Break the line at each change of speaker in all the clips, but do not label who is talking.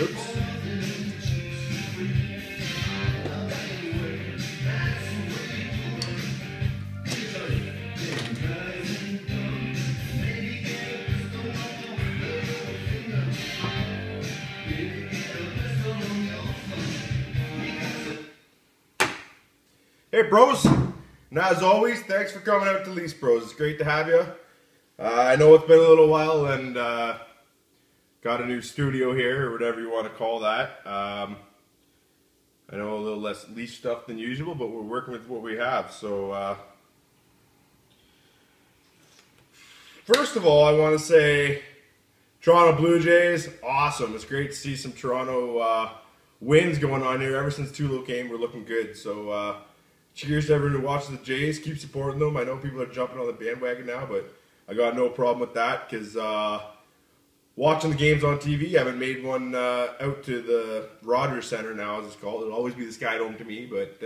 Oops. Hey bros, and as always, thanks for coming out to Leafs Bros. It's great to have you. I know it's been a little while and got a new studio here, or whatever you want to call that. I know a little less Leaf stuff than usual, but we're working with what we have. So first of all, I want to say Toronto Blue Jays, awesome. It's great to see some Toronto wins going on here. Ever since Tulo came, we're looking good. So cheers to everyone who watches the Jays. Keep supporting them. I know people are jumping on the bandwagon now, but I got no problem with that because watching the games on TV, I haven't made one out to the Rogers Center now, as it's called. It'll always be the Sky Dome to me, but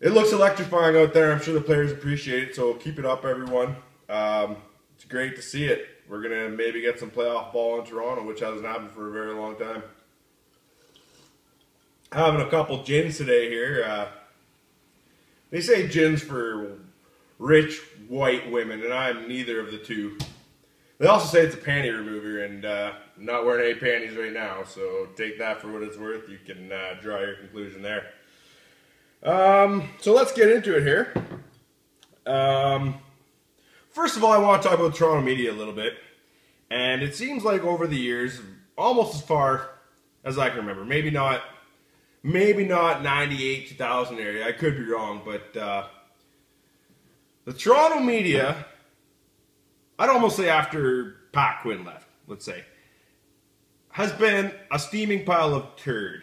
it looks electrifying out there. I'm sure the players appreciate it, so keep it up, everyone. It's great to see it. We're going to maybe get some playoff ball in Toronto, which hasn't happened for a very long time. Having a couple gins today here. They say gins for rich white women, and I'm neither of the two. They also say it's a panty remover, and I'm not wearing any panties right now, so take that for what it's worth. You can draw your conclusion there. So let's get into it here. First of all, I want to talk about Toronto media a little bit. And it seems like over the years, almost as far as I can remember, maybe not 98, 2000 area, I could be wrong, but the Toronto media, I'd almost say after Pat Quinn left, let's say, has been a steaming pile of turd.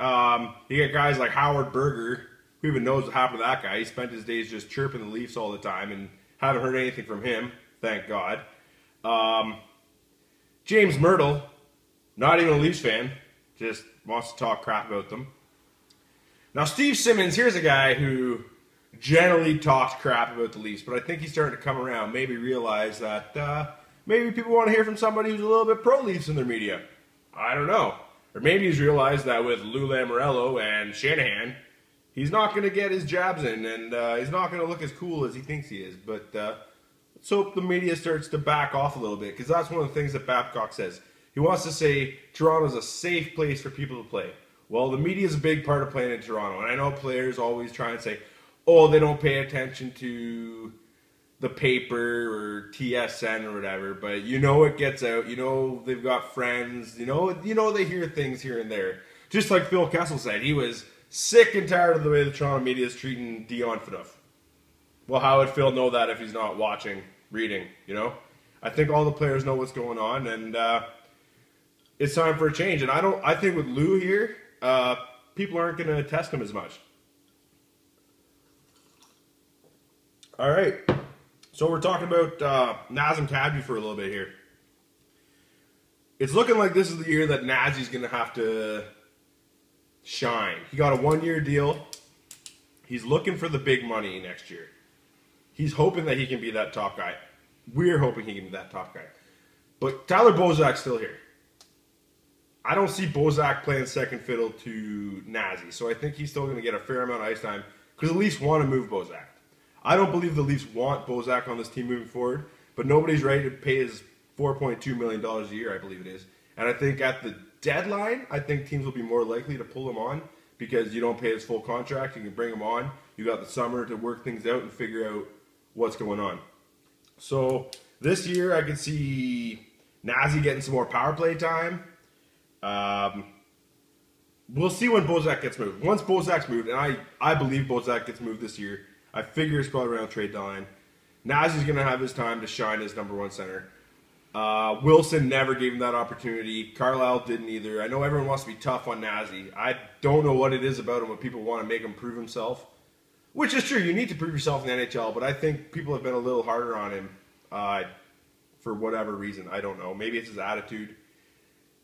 You get guys like Howard Berger, who even knows what happened to that guy. He spent his days just chirping the Leafs all the time and haven't heard anything from him, thank God. James Mirtle, not even a Leafs fan, just wants to talk crap about them. Now, Steve Simmons, here's a guy who generally talks crap about the Leafs, but I think he's starting to come around, maybe realize that maybe people want to hear from somebody who's a little bit pro-Leafs in their media. I don't know. Or maybe he's realized that with Lou Lamoriello and Shanahan, he's not going to get his jabs in, and he's not going to look as cool as he thinks he is. But let's hope the media starts to back off a little bit, because that's one of the things that Babcock says. He wants to say Toronto's a safe place for people to play. Well, the media is a big part of playing in Toronto, and I know players always try and say, oh, they don't pay attention to the paper or TSN or whatever, but you know it gets out. You know they've got friends. You know they hear things here and there. Just like Phil Kessel said, he was sick and tired of the way the Toronto media is treating Dion Phaneuf. Well, how would Phil know that if he's not watching, reading, you know? I think all the players know what's going on, and it's time for a change. And I think with Lou here, people aren't going to test him as much. All right. So we're talking about Nazem Kadri for a little bit here. It's looking like this is the year that Nazi's going to have to shine. He got a one-year deal. He's looking for the big money next year. He's hoping that he can be that top guy. We're hoping he can be that top guy. But Tyler Bozak's still here. I don't see Bozak playing second fiddle to Nazi, so I think he's still going to get a fair amount of ice time because the Leafs want to move Bozak. I don't believe the Leafs want Bozak on this team moving forward, but nobody's ready to pay his $4.2 million a year, I believe it is. And I think at the deadline, I think teams will be more likely to pull him on because you don't pay his full contract. You can bring him on. You got the summer to work things out and figure out what's going on. So this year, I could see Nazi getting some more power play time. We'll see when Bozak gets moved. Once Bozak's moved, and I believe Bozak gets moved this year, I figure it's probably around trade deadline. Nazi's going to have his time to shine as number one center. Wilson never gave him that opportunity. Carlisle didn't either. I know everyone wants to be tough on Nazi. I don't know what it is about him when people want to make him prove himself. Which is true. You need to prove yourself in the NHL, but I think people have been a little harder on him for whatever reason. I don't know. Maybe it's his attitude.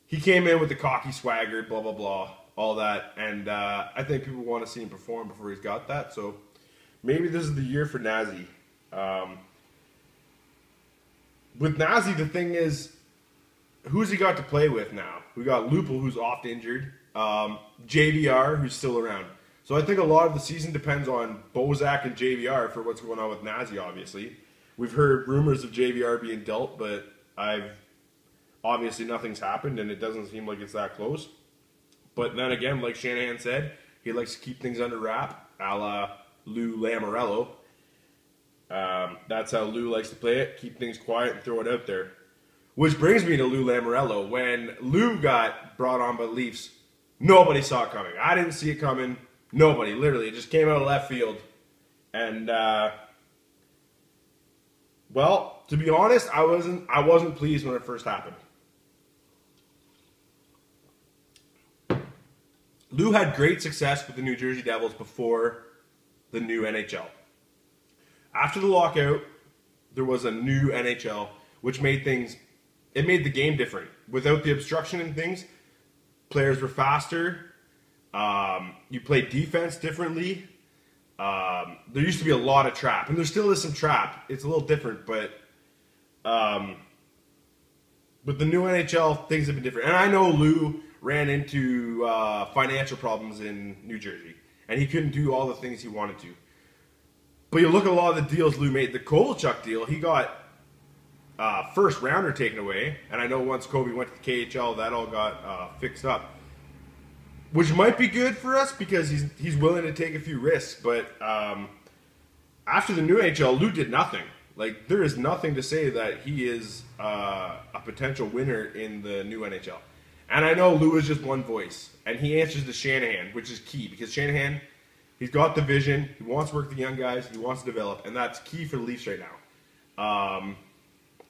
He came in with the cocky swagger, blah, blah, blah, all that. And I think people want to see him perform before he's got that. So maybe this is the year for Nazi. With Nazi, the thing is, who's he got to play with now? We got Lupul, who's oft injured. JVR, who's still around. So I think a lot of the season depends on Bozak and JVR for what's going on with Nazi, obviously. We've heard rumors of JVR being dealt, but obviously nothing's happened, and it doesn't seem like it's that close. But then again, like Shanahan said, he likes to keep things under wrap, a la Lou Lamoriello. That's how Lou likes to play it, keep things quiet and throw it out there. Which brings me to Lou Lamoriello. When Lou got brought on by the Leafs, nobody saw it coming. I didn't see it coming. Nobody, literally. It just came out of left field. And, well, to be honest, I wasn't pleased when it first happened. Lou had great success with the New Jersey Devils before the new NHL. After the lockout, there was a new NHL, which made the game different. Without the obstruction and things, players were faster. You played defense differently. There used to be a lot of trap, and there still is some trap. It's a little different, but with the new NHL, things have been different. And I know Lou ran into financial problems in New Jersey, and he couldn't do all the things he wanted to. But you look at a lot of the deals Lou made. The Kovalchuk deal, he got first rounder taken away, and I know once Kobe went to the KHL, that all got fixed up, which might be good for us because he's willing to take a few risks. But after the new NHL, Lou did nothing. Like, there is nothing to say that he is a potential winner in the new NHL. And I know Lou is just one voice, and he answers to Shanahan, which is key because Shanahan, he's got the vision. He wants to work with the young guys. He wants to develop, and that's key for the Leafs right now.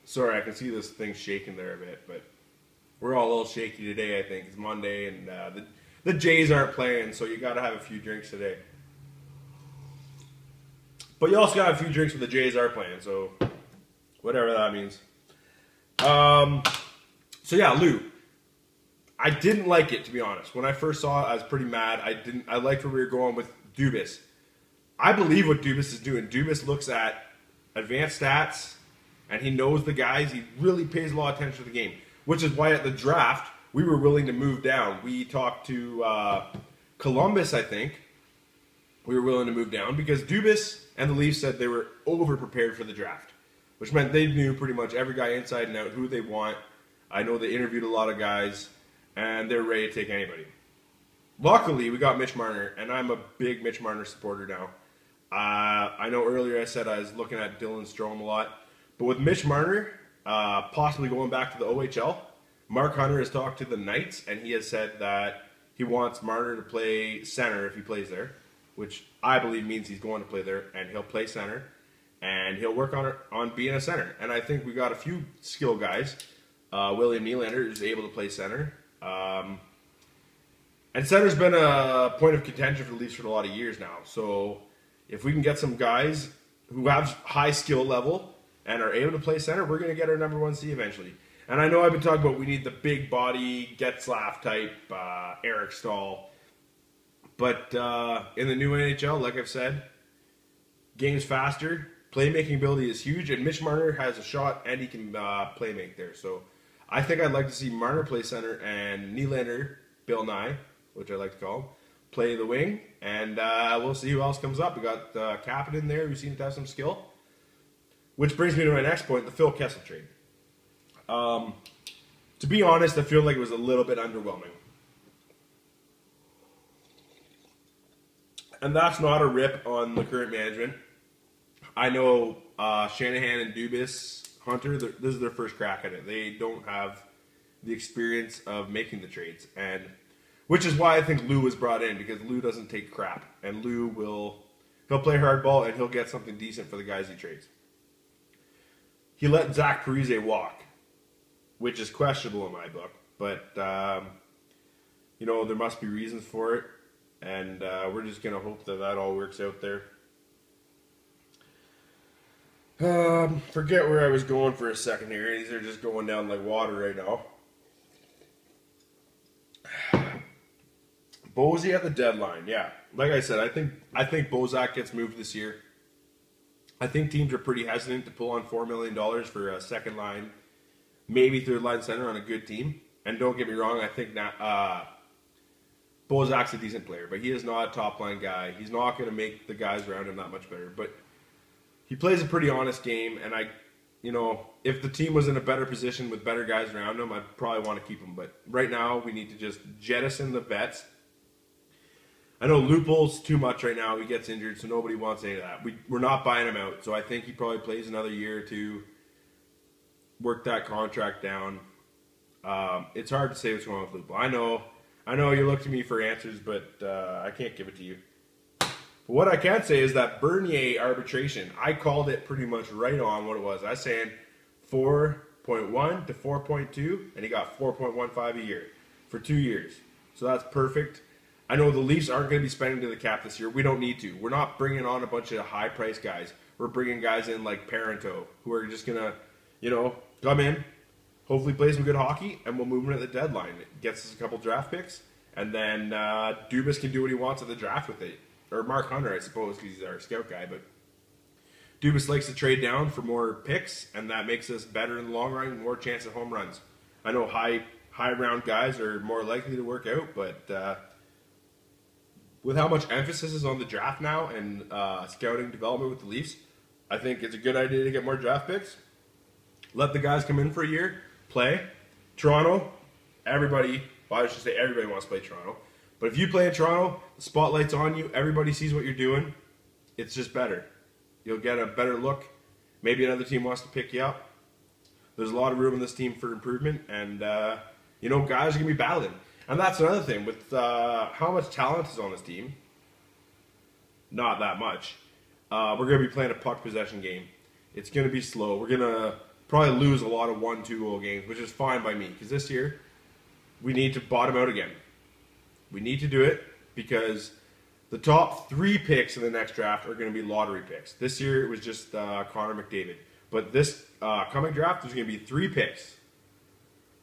Sorry, I can see this thing shaking there a bit, but we're all a little shaky today, I think. It's Monday, and the Jays aren't playing, so you got to have a few drinks today. But you also got to have a few drinks when the Jays are playing, so whatever that means. So yeah, Lou. I didn't like it, to be honest. When I first saw it, I was pretty mad. I liked where we were going with Dubas. I believe what Dubas is doing. Dubas looks at advanced stats, and he knows the guys. He really pays a lot of attention to the game, which is why at the draft, we were willing to move down. We talked to Columbus, I think. We were willing to move down because Dubas and the Leafs said they were over-prepared for the draft, which meant they knew pretty much every guy inside and out, who they want. I know they interviewed a lot of guys, and they're ready to take anybody. Luckily, we got Mitch Marner, and I'm a big Mitch Marner supporter now. I know earlier I said I was looking at Dylan Strome a lot, but with Mitch Marner possibly going back to the OHL, Mark Hunter has talked to the Knights, and he has said that he wants Marner to play center if he plays there, which I believe means he's going to play there, and he'll play center, and he'll work on being a center. And I think we got a few skill guys. William Nylander is able to play center. And center's been a point of contention for the Leafs for a lot of years now. So if we can get some guys who have high skill level and are able to play center, we're going to get our number 1 seed eventually. And I know I've been talking about we need the big body, Getzlaf type, Eric Stahl. But in the new NHL, like I've said, game's faster, playmaking ability is huge, and Mitch Marner has a shot and he can play make there. So I think I'd like to see Marner play center and Nylander, Bill Nye, which I like to call him, play the wing, and we'll see who else comes up. We got Kapanen in there, who seems to have some skill. Which brings me to my next point, the Phil Kessel trade. To be honest, I feel like it was a little bit underwhelming. And that's not a rip on the current management. I know Shanahan and Dubas, Hunter, this is their first crack at it. They don't have the experience of making the trades, and which is why I think Lou was brought in, because Lou doesn't take crap, and Lou he'll play hardball and he'll get something decent for the guys he trades. He let Zach Parise walk, which is questionable in my book, but you know, there must be reasons for it, and we're just gonna hope that all works out there. Forget where I was going for a second here. These are just going down like water right now. Bozy at the deadline, yeah. Like I said, I think Bozak gets moved this year. I think teams are pretty hesitant to pull on $4 million for a second line maybe third line center on a good team. And don't get me wrong, I think that Bozak's a decent player, but he is not a top line guy. He's not going to make the guys around him that much better. But he plays a pretty honest game, and if the team was in a better position with better guys around him, I'd probably want to keep him. But right now, we need to just jettison the vets. I know Lupul's too much right now. He gets injured, so nobody wants any of that. We're not buying him out, so I think he probably plays another year or two, work that contract down. It's hard to say what's going on with Lupul. I know you look to me for answers, but I can't give it to you. But what I can say is that Bernier arbitration, I called it pretty much right on what it was. I was saying 4.1 to 4.2, and he got 4.15 a year for 2 years. So that's perfect. I know the Leafs aren't going to be spending to the cap this year. We don't need to. We're not bringing on a bunch of high-priced guys. We're bringing guys in like Parento, who are just going to, come in, hopefully play some good hockey, and we'll move him at the deadline. It gets us a couple draft picks, and then Dubas can do what he wants at the draft with it. Or Mark Hunter, I suppose, because he's our scout guy. But Dubas likes to trade down for more picks, and that makes us better in the long run, more chance at home runs. I know high-round guys are more likely to work out, but with how much emphasis is on the draft now and scouting development with the Leafs, I think it's a good idea to get more draft picks. Let the guys come in for a year, play. Toronto, everybody wants to play Toronto. But if you play in Toronto, the spotlight's on you, everybody sees what you're doing, it's just better. You'll get a better look. Maybe another team wants to pick you up. There's a lot of room in this team for improvement, and guys are going to be battling. And that's another thing, with how much talent is on this team, not that much. We're going to be playing a puck possession game. It's going to be slow. We're going to probably lose a lot of 1-2 goal games, which is fine by me, because this year we need to bottom out again. We need to do it because the top 3 picks in the next draft are going to be lottery picks. This year it was just Connor McDavid. But this coming draft, there's going to be 3 picks.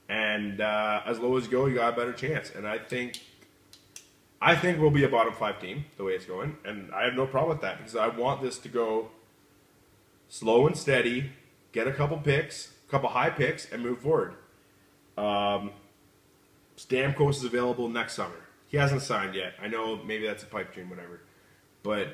And as low as you go, you got a better chance. And I think we'll be a bottom 5 team, the way it's going. And I have no problem with that because I want this to go slow and steady, get a couple picks, a couple high picks, and move forward. Stamkos is available next summer. He hasn't signed yet. I know maybe that's a pipe dream, whatever. But